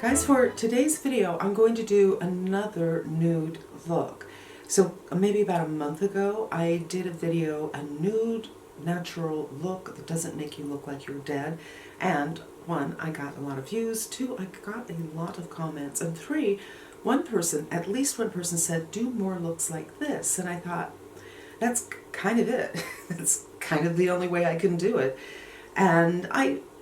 Guys, for today's video, I'm going to do another nude look. So maybe about a month ago, I did a video, a nude natural look that doesn't make you look like you're dead. And one, I got a lot of views. Two, I got a lot of comments. And three, at least one person said, do more looks like this. And I thought, that's kind of it. That's kind of the only way I can do it. And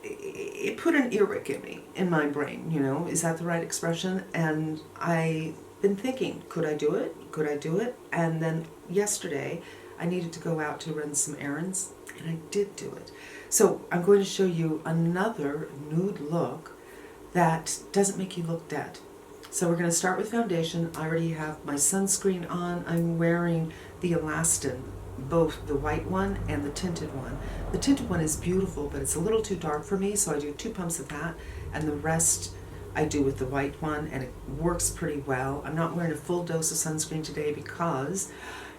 it put an earwig in me, in my brain, you know, is that the right expression? And I've been thinking, could I do it? Could I do it? And then yesterday, I needed to go out to run some errands, and I did do it. So I'm going to show you another nude look that doesn't make you look dead. So we're going to start with foundation. I already have my sunscreen on. I'm wearing the Elastin, both the white one and the tinted one. The tinted one is beautiful, but it's a little too dark for me, so I do 2 pumps of that, and the rest I do with the white one, and it works pretty well. I'm not wearing a full dose of sunscreen today because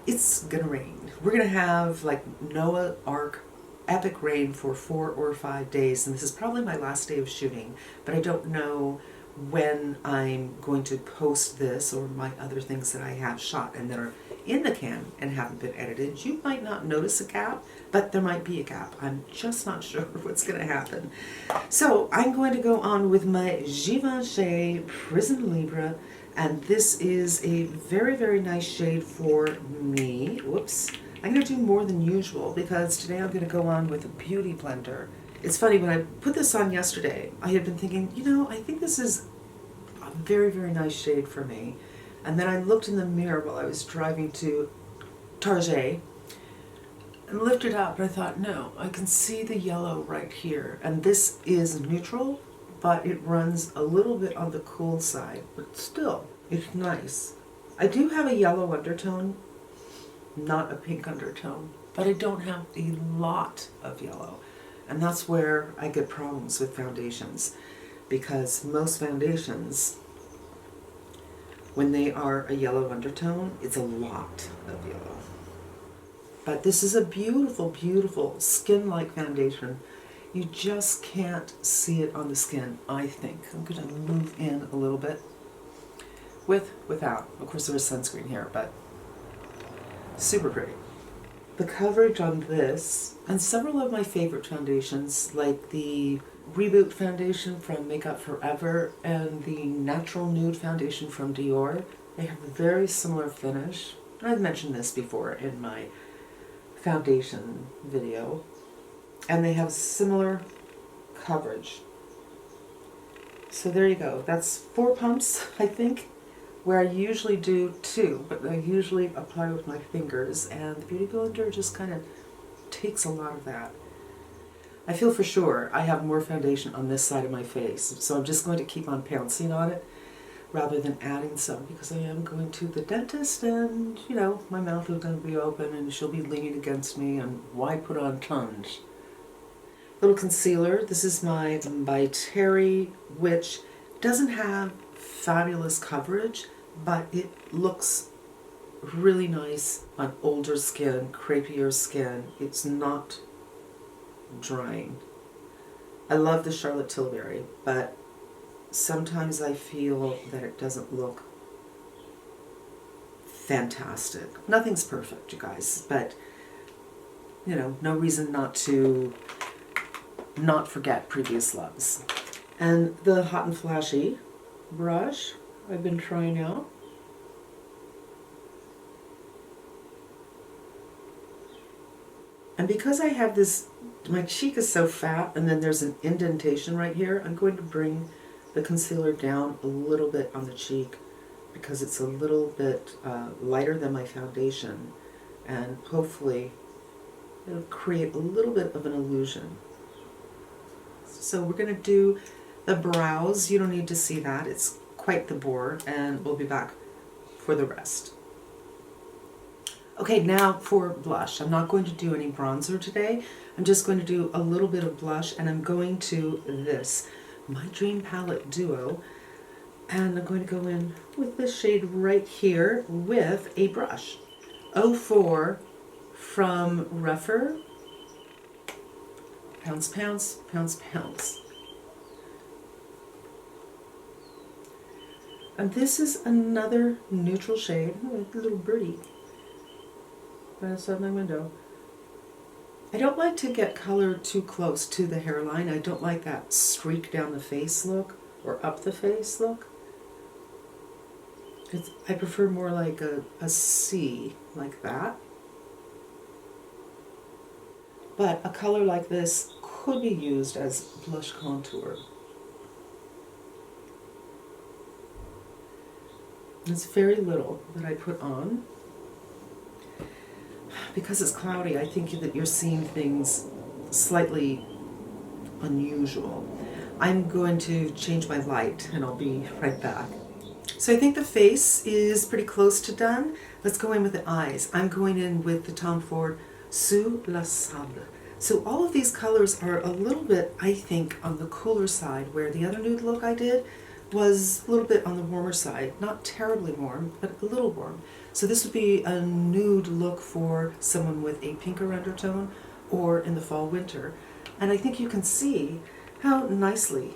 it's gonna rain. We're gonna have like Noah Ark epic rain for 4 or 5 days, and this is probably my last day of shooting, but I don't know when I'm going to post this or my other things that I have shot and that are in the can and haven't been edited. You might not notice a gap, but there might be a gap. I'm just not sure what's going to happen. So I'm going to go on with my Givenchy Prism Libre, and this is a very, very nice shade for me. Whoops. I'm going to do more than usual because today I'm going to go on with a beauty blender. It's funny, when I put this on yesterday, I had been thinking, you know, I think this is a very, very nice shade for me. And then I looked in the mirror while I was driving to Target and lifted up, and I thought, no, I can see the yellow right here. And this is neutral, but it runs a little bit on the cool side, but still, it's nice. I do have a yellow undertone, not a pink undertone, but I don't have a lot of yellow. And that's where I get problems with foundations, because most foundations, when they are a yellow undertone, it's a lot of yellow. But this is a beautiful, beautiful skin-like foundation. You just can't see it on the skin, I think. I'm going to move in a little bit. Without. Of course, there is sunscreen here, but super pretty. The coverage on this, and several of my favorite foundations, like the Reboot foundation from Makeup Forever and the Natural Nude foundation from Dior, they have a very similar finish. I've mentioned this before in my foundation video. And they have similar coverage. So there you go. That's 4 pumps, I think, where I usually do 2, but I usually apply with my fingers, and the Beauty Blender just kind of takes a lot of that. I feel for sure I have more foundation on this side of my face, so I'm just going to keep on pouncing on it rather than adding some, because I am going to the dentist, and, you know, my mouth is going to be open and she'll be leaning against me, and why put on tons? Little concealer. This is my by Terry, which doesn't have fabulous coverage, but it looks really nice on older skin, crepier skin. It's not drying. I love the Charlotte Tilbury, but sometimes I feel that it doesn't look fantastic. Nothing's perfect, you guys, but, you know, no reason not to not forget previous loves. And the Hot and Flashy brush I've been trying out. And because I have this, my cheek is so fat and then there's an indentation right here, I'm going to bring the concealer down a little bit on the cheek because it's a little bit lighter than my foundation, and hopefully it'll create a little bit of an illusion. So we're going to do the brows. You don't need to see that. It's quite the bore, and we'll be back for the rest. Okay, now for blush. I'm not going to do any bronzer today. I'm just going to do a little bit of blush, and I'm going to this, my Dream Palette Duo, and I'm going to go in with this shade right here with a brush. 04 from Rougher. Pounce, pounce, pounce, pounce. And this is another neutral shade. Oh, a little birdie right outside my window. I don't like to get color too close to the hairline. I don't like that streak down the face look or up the face look. I prefer more like a C, like that. But a color like this could be used as blush contour. It's very little that I put on. Because it's cloudy, I think that you're seeing things slightly unusual. I'm going to change my light and I'll be right back. So I think the face is pretty close to done. Let's go in with the eyes. I'm going in with the Tom Ford Sous la Sable. So all of these colors are a little bit, I think, on the cooler side, where the other nude look I did was a little bit on the warmer side. Not terribly warm, but a little warm. So this would be a nude look for someone with a pinker undertone or in the fall winter. And I think you can see how nicely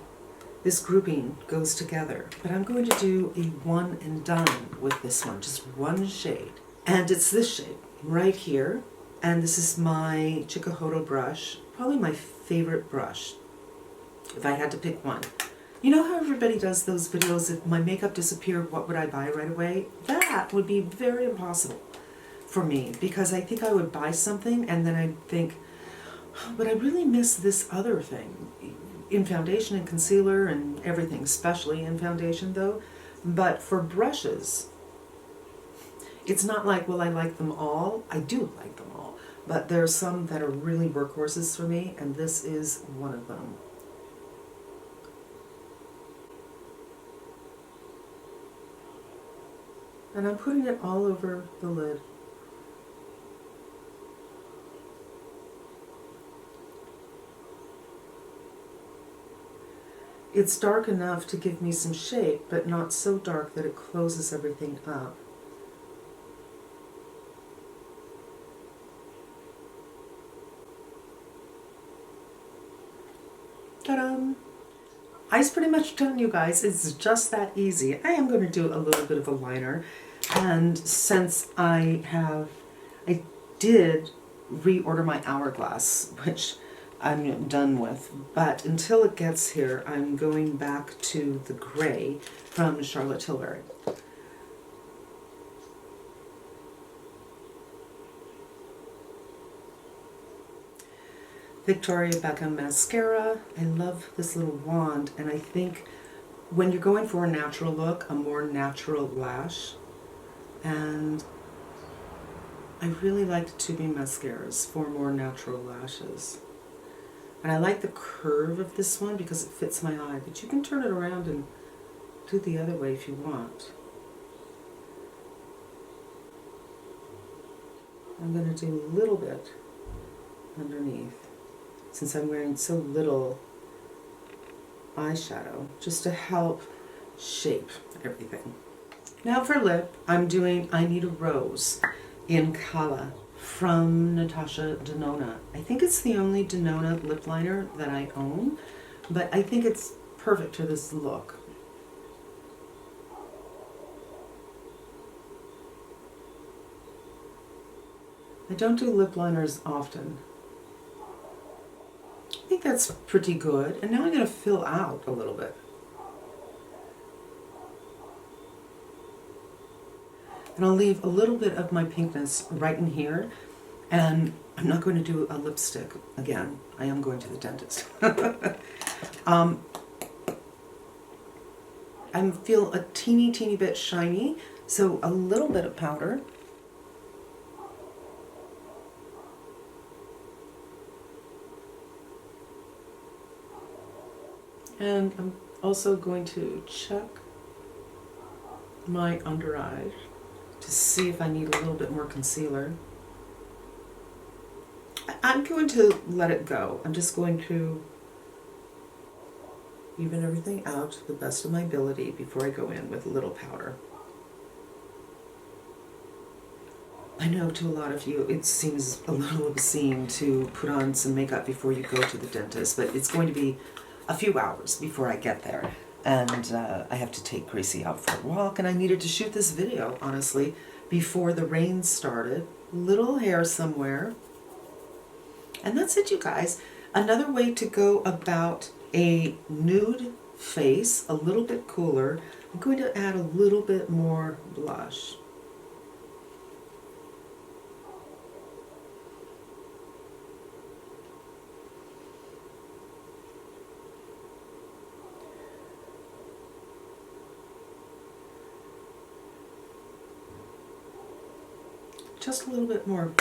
this grouping goes together. But I'm going to do a one and done with this one, just one shade. And it's this shade right here. And this is my Hakuhodo brush, probably my favorite brush, if I had to pick one. You know how everybody does those videos, if my makeup disappeared, what would I buy right away? That would be very impossible for me, because I think I would buy something and then I'd think, oh, but I really miss this other thing. In foundation and concealer and everything, especially in foundation though. But for brushes, it's not like, well, I like them all. I do like them all. But there are some that are really workhorses for me, and this is one of them. And I'm putting it all over the lid. It's dark enough to give me some shape, but not so dark that it closes everything up. Ta-da! Eye's pretty much done, you guys. It's just that easy. I am going to do a little bit of a liner, and since I did reorder my hourglass, which I'm done with, but until it gets here, I'm going back to the gray from Charlotte Tilbury. Victoria Beckham mascara. I love this little wand, and I think when you're going for a natural look, a more natural lash, and I really like the tubing mascaras for more natural lashes. And I like the curve of this one because it fits my eye, but you can turn it around and do it the other way if you want. I'm going to do a little bit underneath, since I'm wearing so little eyeshadow, just to help shape everything. Now for lip, I'm doing I Need a Rose in Kala from Natasha Denona. I think it's the only Denona lip liner that I own, but I think it's perfect for this look. I don't do lip liners often. I think that's pretty good. And now I'm going to fill out a little bit. And I'll leave a little bit of my pinkness right in here. And I'm not going to do a lipstick again. I am going to the dentist. I feel a teeny bit shiny, so a little bit of powder. And I'm also going to check my under eye to see if I need a little bit more concealer. I'm going to let it go. I'm just going to even everything out to the best of my ability before I go in with a little powder. I know to a lot of you it seems a little obscene to put on some makeup before you go to the dentist, but it's going to be a few hours before I get there. And I have to take Gracie out for a walk, and I needed to shoot this video, honestly, before the rain started. Little hair somewhere. And that's it, you guys. Another way to go about a nude face, a little bit cooler, I'm going to add a little bit more blush. Just a little bit more.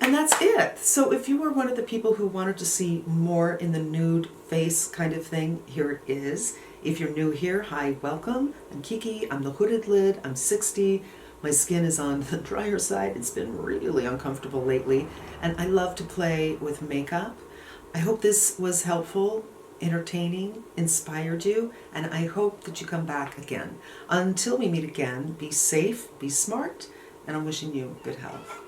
And that's it. So if you were one of the people who wanted to see more in the nude face kind of thing, here it is. If you're new here, hi, welcome. I'm Kiki, I'm the Hooded Lid, I'm 60. My skin is on the drier side. It's been really uncomfortable lately. And I love to play with makeup. I hope this was helpful, entertaining, inspired you, and I hope that you come back again. Until we meet again, be safe, be smart, and I'm wishing you good health.